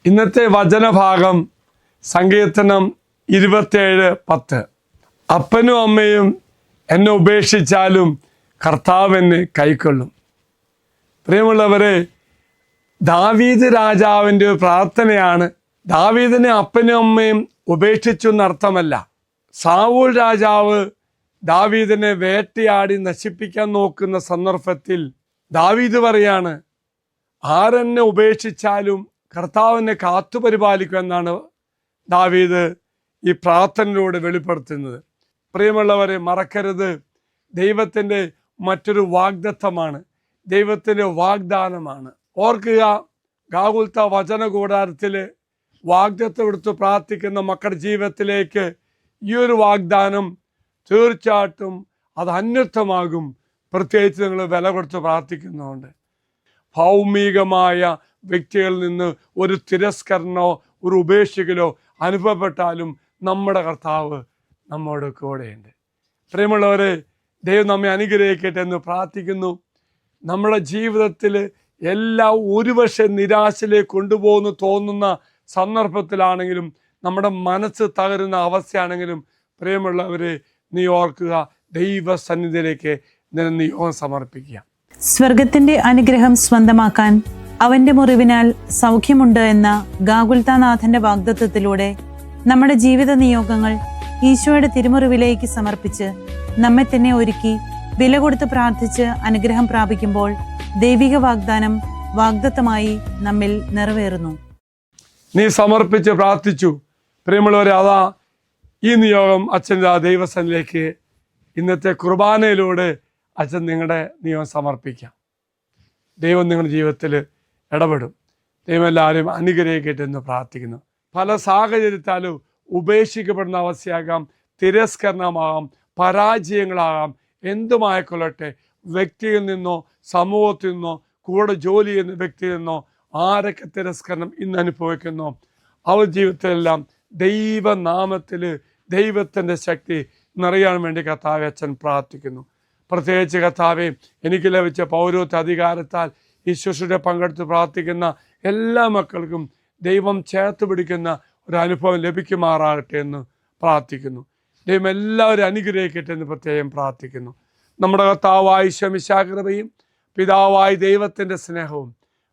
ഇന്നത്തെ വചനഭാഗം സങ്കീർത്തനം 27:10. അപ്പനും അമ്മയും എന്നെ ഉപേക്ഷിച്ചാലും കർത്താവ് എന്നെ കൈക്കൊള്ളും. പ്രിയമുള്ളവരെ, ദാവീദ് രാജാവിൻ്റെ ഒരു പ്രാർത്ഥനയാണ്. ദാവീദിനെ അപ്പനും അമ്മയും ഉപേക്ഷിച്ചു എന്നർത്ഥമല്ല. സാവൂൾ രാജാവ് ദാവീദിനെ വേട്ടയാടി നശിപ്പിക്കാൻ നോക്കുന്ന സന്ദർഭത്തിൽ ദാവീദ് പറയാണ്, ആരെന്നെ ഉപേക്ഷിച്ചാലും കർത്താവിനെ കാത്തുപരിപാലിക്കും എന്നാണ് ദാവീദ് ഈ പ്രാർത്ഥനയിലൂടെ വെളിപ്പെടുത്തുന്നത്. പ്രിയമുള്ളവരെ, മറക്കരുത്, ദൈവത്തിൻ്റെ മറ്റൊരു വാഗ്ദത്തമാണ്, ദൈവത്തിൻ്റെ വാഗ്ദാനമാണ്. ഓർക്കുക, ഗാകുൽത്ത വചന കൂടാരത്തിൽ വാഗ്ദത്തം എടുത്ത് പ്രാർത്ഥിക്കുന്ന മക്കളുടെ ജീവിതത്തിലേക്ക് ഈ ഒരു വാഗ്ദാനം തീർച്ചയായിട്ടും അത് അന്വർത്ഥമാകും. പ്രത്യേകിച്ച് നിങ്ങൾ വില കൊടുത്ത് പ്രാർത്ഥിക്കുന്നതുകൊണ്ട്. ഭൗമികമായ വ്യക്തികളിൽ നിന്ന് ഒരു തിരസ്കരണോ ഒരു ഉപേക്ഷിക്കലോ അനുഭവപ്പെട്ടാലും നമ്മുടെ കർത്താവ് നമ്മോട് കൂടെയുണ്ട്. പ്രിയമുള്ളവരെ, ദൈവം നമ്മെ അനുഗ്രഹിക്കട്ടെ എന്ന് പ്രാർത്ഥിക്കുന്നു. നമ്മുടെ ജീവിതത്തിൽ എല്ലാം ഒരുപക്ഷെ നിരാശയിലേക്ക് കൊണ്ടുപോകുന്നു തോന്നുന്ന സന്ദർഭത്തിലാണെങ്കിലും, നമ്മുടെ മനസ്സ് തകരുന്ന അവസ്ഥയാണെങ്കിലും, പ്രിയമുള്ളവരെ, നീ ഓർക്കുക, ദൈവസന്നിധിയിലേക്ക് നിയോഗം സമർപ്പിക്കുക. സ്വർഗത്തിന്റെ അനുഗ്രഹം സ്വന്തമാക്കാൻ അവന്റെ മുറിവിനാൽ സൗഖ്യമുണ്ട് എന്ന ഗാകുൽത്താനാഥന്റെ വാഗ്ദത്വത്തിലൂടെ നമ്മുടെ ജീവിത നിയോഗങ്ങൾ ഈശോയുടെ തിരുമുറിവിലേക്ക് സമർപ്പിച്ച് നമ്മെ തന്നെ ഒരുക്കി വില കൊടുത്ത് പ്രാർത്ഥിച്ച് അനുഗ്രഹം പ്രാപിക്കുമ്പോൾ ദൈവിക വാഗ്ദാനം വാഗ്ദത്തമായി നമ്മിൽ നിറവേറുന്നു. നീ സമർപ്പിച്ച് പ്രാർത്ഥിച്ചു. പ്രിയമുള്ളവരെ, അതാ ഈ നിയോഗം അച്ഛൻ്റെ ദൈവസന്നിധിയിലേക്ക് ഇന്നത്തെ കുർബാനയിലൂടെ അച്ഛൻ നിങ്ങളുടെ നിയോഗം സമർപ്പിക്കാം. ദൈവം നിങ്ങളുടെ ജീവിതത്തിൽ ഇടപെടും. ദൈവം എല്ലാവരും അനുഗ്രഹിക്കട്ടെ എന്ന് പ്രാർത്ഥിക്കുന്നു. പല സാഹചര്യത്താലും ഉപേക്ഷിക്കപ്പെടുന്ന അവസ്ഥയാകാം, തിരസ്കരണമാകാം, പരാജയങ്ങളാകാം, എന്തുമായിക്കൊള്ളട്ടെ, വ്യക്തിയിൽ നിന്നോ സമൂഹത്തിൽ നിന്നോ കൂടെ ജോലി ചെയ്യുന്ന വ്യക്തിയിൽ നിന്നോ ആരൊക്കെ തിരസ്കരണം ഇന്ന് അനുഭവിക്കുന്നോ അവർ ജീവിതത്തിലെല്ലാം ദൈവനാമത്തിൽ ദൈവത്തിൻ്റെ ശക്തി നിറയാൻ വേണ്ടി കർത്താവേ അച്ഛൻ പ്രാർത്ഥിക്കുന്നു. പ്രത്യേകിച്ച് കർത്താവേ, എനിക്ക് ലഭിച്ച പൗരോഹിത്യ അധികാരത്താൽ ഈ ശുശ്രൂഷ പങ്കെടുത്ത് പ്രാർത്ഥിക്കുന്ന എല്ലാ മക്കൾക്കും ദൈവം ചേർത്ത് പിടിക്കുന്ന ഒരു അനുഭവം ലഭിക്കുമാറാകട്ടെ എന്ന് പ്രാർത്ഥിക്കുന്നു. ദൈവം എല്ലാവരും അനുഗ്രഹിക്കട്ടെ എന്ന് പ്രത്യേകം പ്രാർത്ഥിക്കുന്നു. നമ്മുടെ കർത്താവായ ഈശോ കൃപയും പിതാവായ ദൈവത്തിൻ്റെ സ്നേഹവും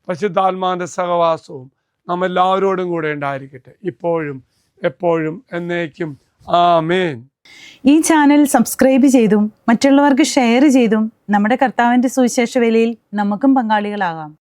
പരിശുദ്ധാത്മാവിൻ്റെ സഹവാസവും നമ്മെല്ലാവരോടും കൂടെ ഉണ്ടായിരിക്കട്ടെ, ഇപ്പോഴും എപ്പോഴും എന്നേക്കും. ആമേൻ. ഈ ചാനൽ സബ്സ്ക്രൈബ് ചെയ്തും മറ്റുള്ളവർക്ക് ഷെയർ ചെയ്തും നമ്മുടെ കർത്താവിൻ്റെ സുവിശേഷ വേലയിൽ നമുക്കും പങ്കാളികളാകാം.